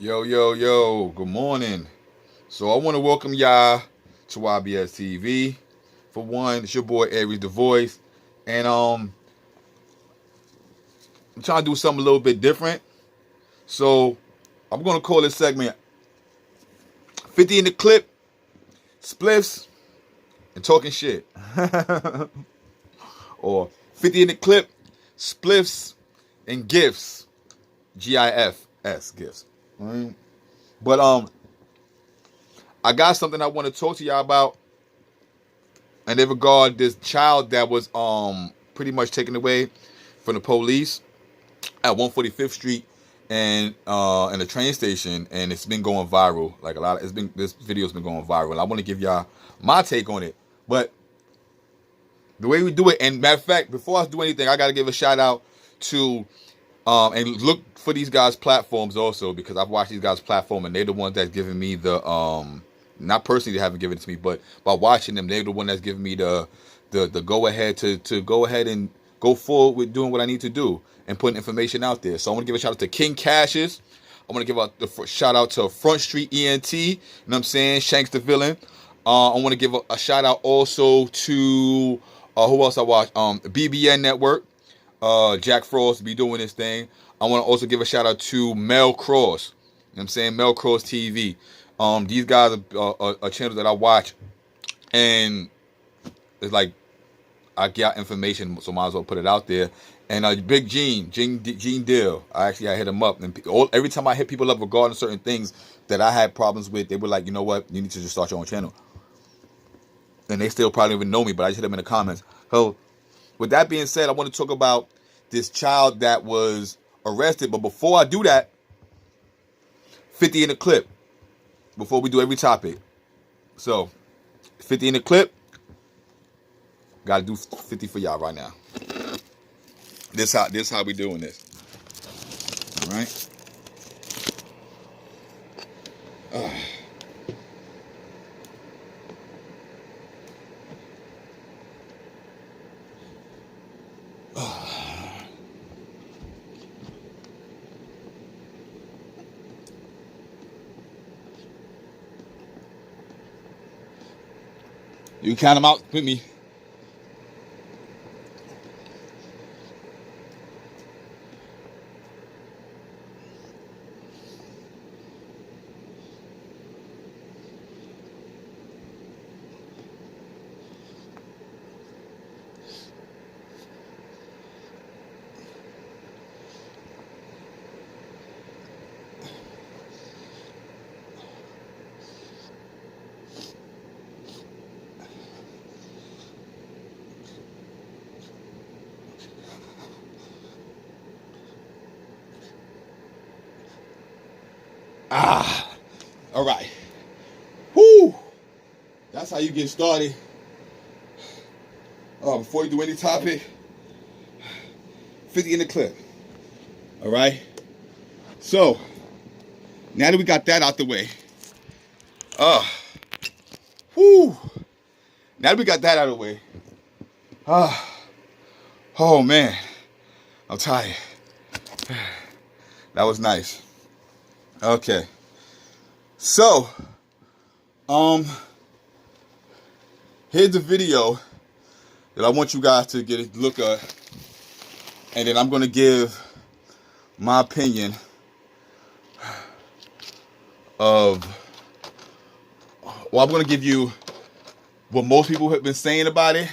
Yo, yo, yo, good morning. So I want to welcome y'all to YBS TV. For one, it's your boy Aries the Voice. And I'm trying to do something a little bit different. So I'm gonna call this segment 50 in the clip, spliffs, and talking shit. Or 50 in the clip, spliffs and gifts. GIFs gifts. Right? But I got something I want to talk to y'all about. And they regard this child that was pretty much taken away from the police at 145th Street and in the train station, and it's been going viral. Like this video's been going viral. I want to give y'all my take on it. But the way we do it, and matter of fact, before I do anything, I gotta give a shout out to and look for these guys' platforms also, because I've watched these guys' platform and they're the ones that's giving me the not personally they haven't given it to me, but by watching them, they're the one that's giving me the go ahead to go ahead and go forward with doing what I need to do and putting information out there. So I want to give a shout out to King Cashes. I want to give a shout out to Front Street ENT. You know what I'm saying? Shanks the Villain. I want to give a shout out also to who else I watch? BBN Network. Jack Frost be doing this thing. I want to also give a shout out to Mel Cross. You know what I'm saying? Mel Cross TV. These guys are channels that I watch, and it's like I got information, so might as well put it out there. And Big Gene Deal, I hit him up, and every time I hit people up regarding certain things that I had problems with, they were like, you know what, you need to just start your own channel. And they still probably don't even know me, but I just hit them in the comments. So, with that being said, I want to talk about this child that was arrested. But before I do that, 50 in the clip. Before we do every topic. So, 50 in the clip. Gotta do 50 for y'all right now. This how we doing this. Alright? You count them out with me. All right. Whoo! That's how you get started. Before you do any topic, 50 in the clip. All right. So now that we got that out the way, whoo! Now that we got that out of the way, oh man, I'm tired. That was nice. Okay. So, here's the video that I want you guys to get a look at, and then I'm gonna give my opinion of. Well, I'm gonna give you what most people have been saying about it,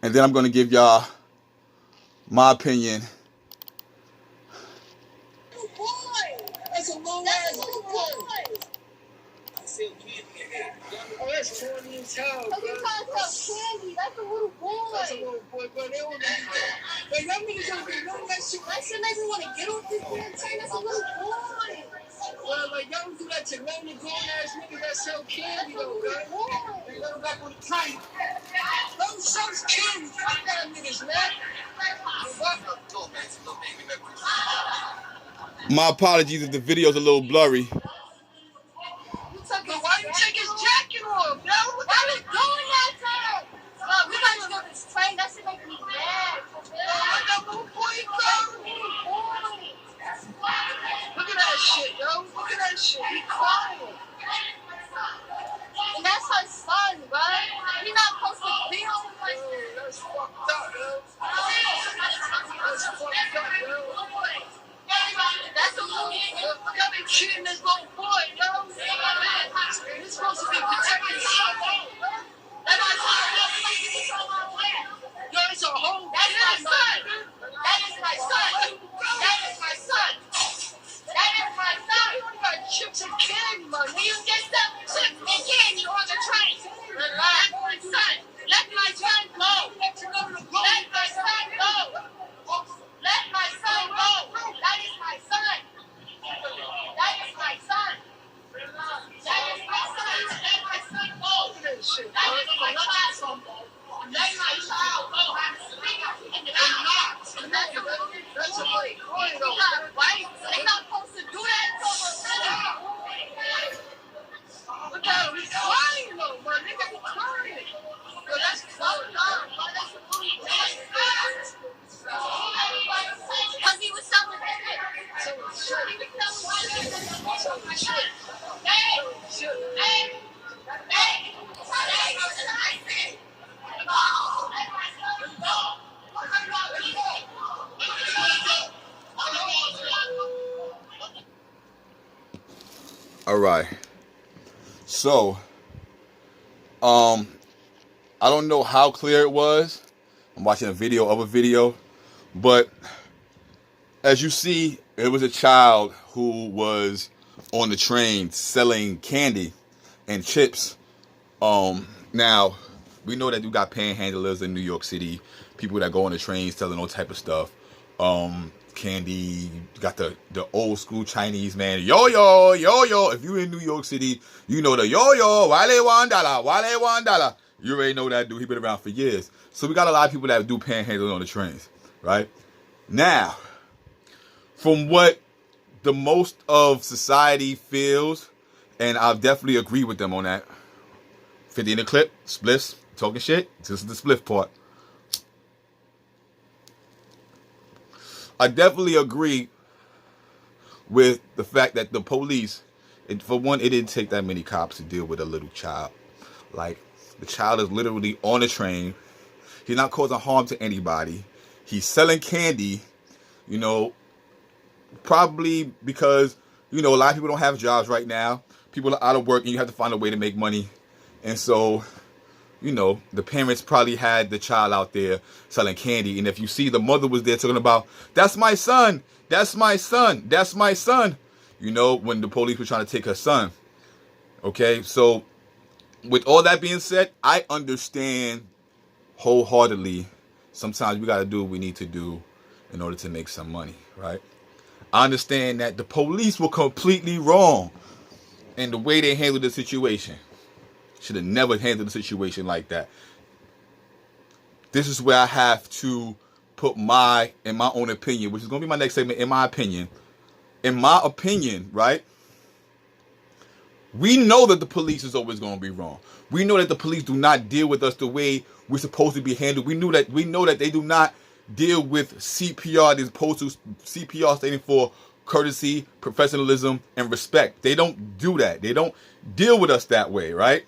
and then I'm gonna give y'all my opinion. That's a low ass little boy. I sell candy in here. Oh, that's corny as hell. How you trying to sell candy? That's a little boy. That's a little boy, but they don't. Like, y'all niggas don't even know that shit. That shit makes me want to get off this damn train. That's a little boy. Well, like, y'all don't do that to lonely grown ass niggas that sell candy, though, right? They let them back on the train. Don't sell candy. Fuck that niggas, man. My apologies if the video's a little blurry. Why you take his jacket off, yo? Why was doing that to him? We gotta go to this train. That shit make me mad. Look at that shit, yo. shit. He crying. And that's her son, bro. He not supposed to be on like that. That's fucked up, yo. That's fucked up, yo. That's a little y'all been cheating this little boy, yo. He's supposed to be protected. That's my son. Yo, it's a whole kid, man. That is my son. That is my son. That is my son. You got chips and candy, man. You get some chips and candy on the train. Let my son. Let my son go. Let my son go. Let my son go. That is my son. That is my son. That is my son. Let my son go. That is my child. Let my child go. That's a way. Right? They're not supposed to do that. Look at him. He's crying, though, man. Nigga, he's crying. Yo, that's so dumb. That's a little because he was selling shit. He was selling shit. Hey! All right. So, I don't know how clear it was. I'm watching a video of a video, but as you see, it was a child who was on the train selling candy and chips. Now we know that you got panhandlers in New York City, people that go on the trains selling all type of stuff. Candy, you got the old school Chinese man, yo. If you in New York City, you know the yo, wale $1. You already know that dude. He been around for years. So we got a lot of people that do panhandling on the trains, right? Now, from what the most of society feels, and I definitely agree with them on that. 50 in the clip, spliffs, talking shit. This is the spliff part. I definitely agree with the fact that the police, for one, it didn't take that many cops to deal with a little child. Like, the child is literally on a train. He's not causing harm to anybody. He's selling candy, you know, probably because, you know, a lot of people don't have jobs right now. People are out of work and you have to find a way to make money. And so, you know, the parents probably had the child out there selling candy. And if you see the mother was there talking about, that's my son, that's my son, that's my son. You know, when the police were trying to take her son. Okay, so with all that being said, I understand wholeheartedly sometimes we got to do what we need to do in order to make some money, right? I understand that the police were completely wrong in the way they handled the situation. Should have never handled the situation like that. This is where I have to put in my own opinion, which is going to be my next segment, in my opinion, right? We know that the police is always going to be wrong. We know that the police do not deal with us the way we're supposed to be handled. We know that they do not deal with CPR, as opposed to CPR standing for courtesy, professionalism, and respect. They don't do that. They don't deal with us that way, right?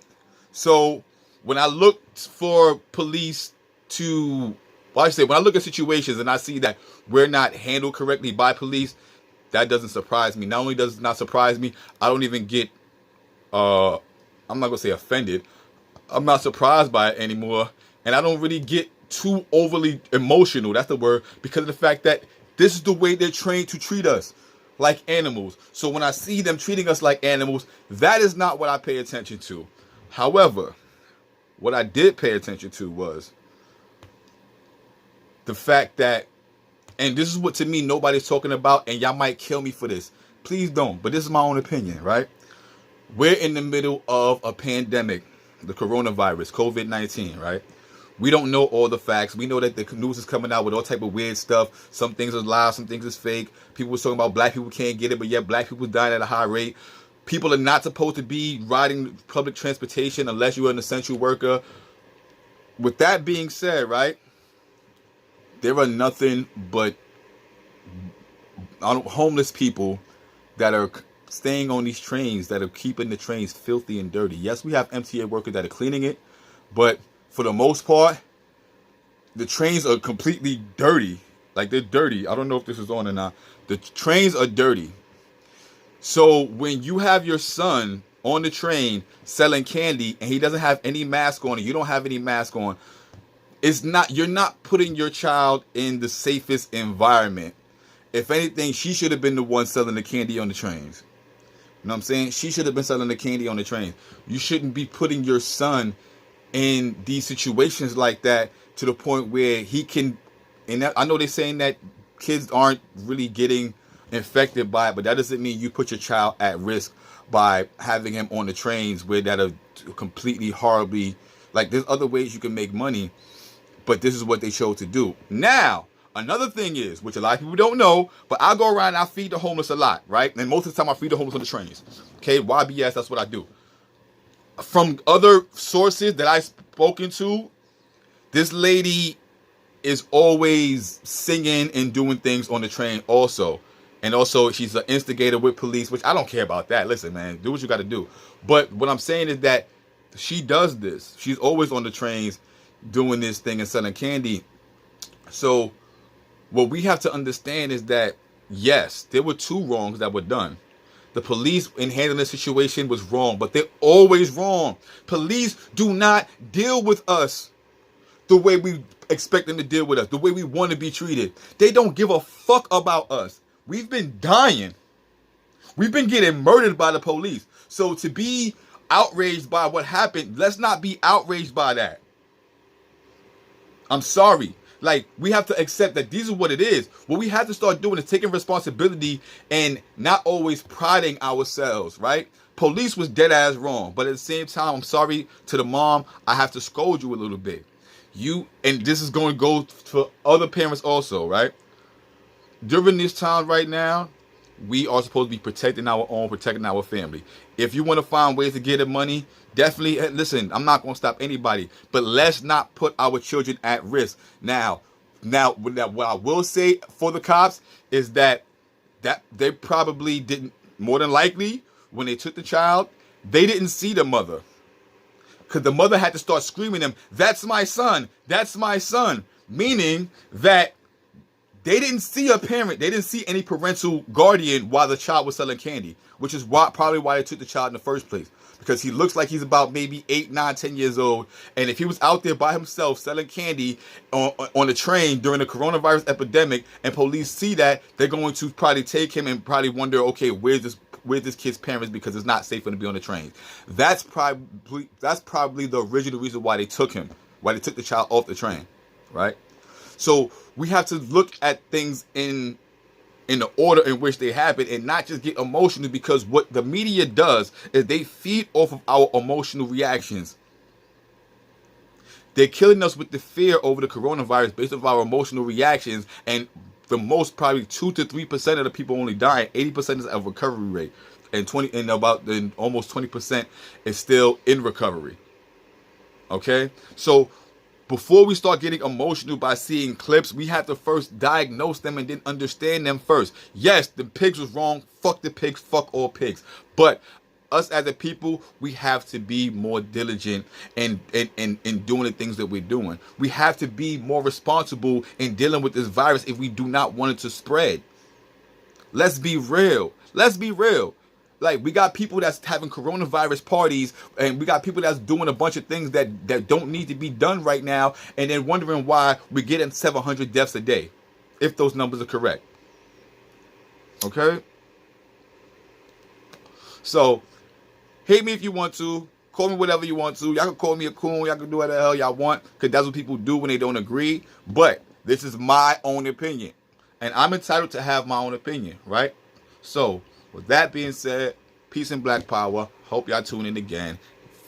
So when I look for police when I look at situations and I see that we're not handled correctly by police, that doesn't surprise me. Not only does it not surprise me, I don't even get, I'm not going to say offended. I'm not surprised by it anymore. And I don't really get too overly emotional, that's the word, because of the fact that this is the way they're trained to treat us, like animals. So when I see them treating us like animals, that is not what I pay attention to. However, what I did pay attention to was the fact that, and this is what to me nobody's talking about, and y'all might kill me for this. Please don't, but this is my own opinion, right? We're in the middle of a pandemic, the coronavirus, COVID-19, right? We don't know all the facts. We know that the news is coming out with all type of weird stuff. Some things are live, some things is fake. People were talking about black people can't get it, but yet black people dying at a high rate. People are not supposed to be riding public transportation unless you're an essential worker. With that being said, right, there are nothing but homeless people that are staying on these trains that are keeping the trains filthy and dirty. Yes, we have MTA workers that are cleaning it, but for the most part, the trains are completely dirty. Like, they're dirty. I don't know if this is on or not. The trains are dirty. So when you have your son on the train selling candy and he doesn't have any mask on and you don't have any mask on, you're not putting your child in the safest environment. If anything, she should have been the one selling the candy on the trains. You know what I'm saying? She should have been selling the candy on the trains. You shouldn't be putting your son in these situations like that to the point where he can. And I know they're saying that kids aren't really getting infected by it, but that doesn't mean you put your child at risk by having him on the trains where that are completely horribly. Like, there's other ways you can make money, but this is what they chose to do. Now, another thing is, which a lot of people don't know, but I go around and I feed the homeless a lot, right? And most of the time I feed the homeless on the trains. Okay, YBS, that's what I do. From other sources that I've spoken to, this lady is always singing and doing things on the train also. And also, she's an instigator with police, which I don't care about that. Listen, man, do what you got to do. But what I'm saying is that she does this. She's always on the trains doing this thing and selling candy. So what we have to understand is that, yes, there were 2 wrongs that were done. The police in handling the situation was wrong, but they're always wrong. Police do not deal with us the way we expect them to deal with us, the way we want to be treated. They don't give a fuck about us. We've been dying. We've been getting murdered by the police. So to be outraged by what happened, let's not be outraged by that. I'm sorry. Like, we have to accept that these are what it is. What we have to start doing is taking responsibility and not always priding ourselves, right? Police was dead ass wrong. But at the same time, I'm sorry to the mom. I have to scold you a little bit. And this is going to go for other parents also, right? During this time right now, we are supposed to be protecting our own, protecting our family. If you want to find ways to get the money, definitely, listen, I'm not going to stop anybody. But let's not put our children at risk. Now, what I will say for the cops is that they probably didn't, more than likely, when they took the child, they didn't see the mother. Because the mother had to start screaming them, "That's my son, that's my son." Meaning that they didn't see a parent. They didn't see any parental guardian while the child was selling candy, which is probably why they took the child in the first place. Because he looks like he's about maybe 8, 9, 10 years old. And if he was out there by himself selling candy on a train during the coronavirus epidemic and police see that, they're going to probably take him and probably wonder, okay, where's this kid's parents, because it's not safe for him to be on the train. That's probably the original reason why they took him, why they took the child off the train, right? So we have to look at things in the order in which they happen and not just get emotional, because what the media does is they feed off of our emotional reactions. They're killing us with the fear over the coronavirus based off our emotional reactions, and the most probably 2 to 3% of the people only die. 80% is a recovery rate, and almost 20% is still in recovery. Okay, so before we start getting emotional by seeing clips, we have to first diagnose them and then understand them first. Yes, the pigs was wrong. Fuck the pigs. Fuck all pigs. But us as a people, we have to be more diligent in doing the things that we're doing. We have to be more responsible in dealing with this virus if we do not want it to spread. Let's be real. Let's be real. Like, we got people that's having coronavirus parties, and we got people that's doing a bunch of things that don't need to be done right now, and then wondering why we're getting 700 deaths a day, if those numbers are correct. Okay? So, hate me if you want to. Call me whatever you want to. Y'all can call me a coon. Y'all can do whatever the hell y'all want, because that's what people do when they don't agree. But this is my own opinion, and I'm entitled to have my own opinion, right? So, with that being said, peace and black power. Hope y'all tune in again.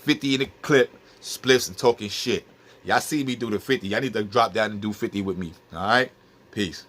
50 in the clip, Spliffz and talking shit. Y'all see me do the 50. Y'all need to drop down and do 50 with me. All right? Peace.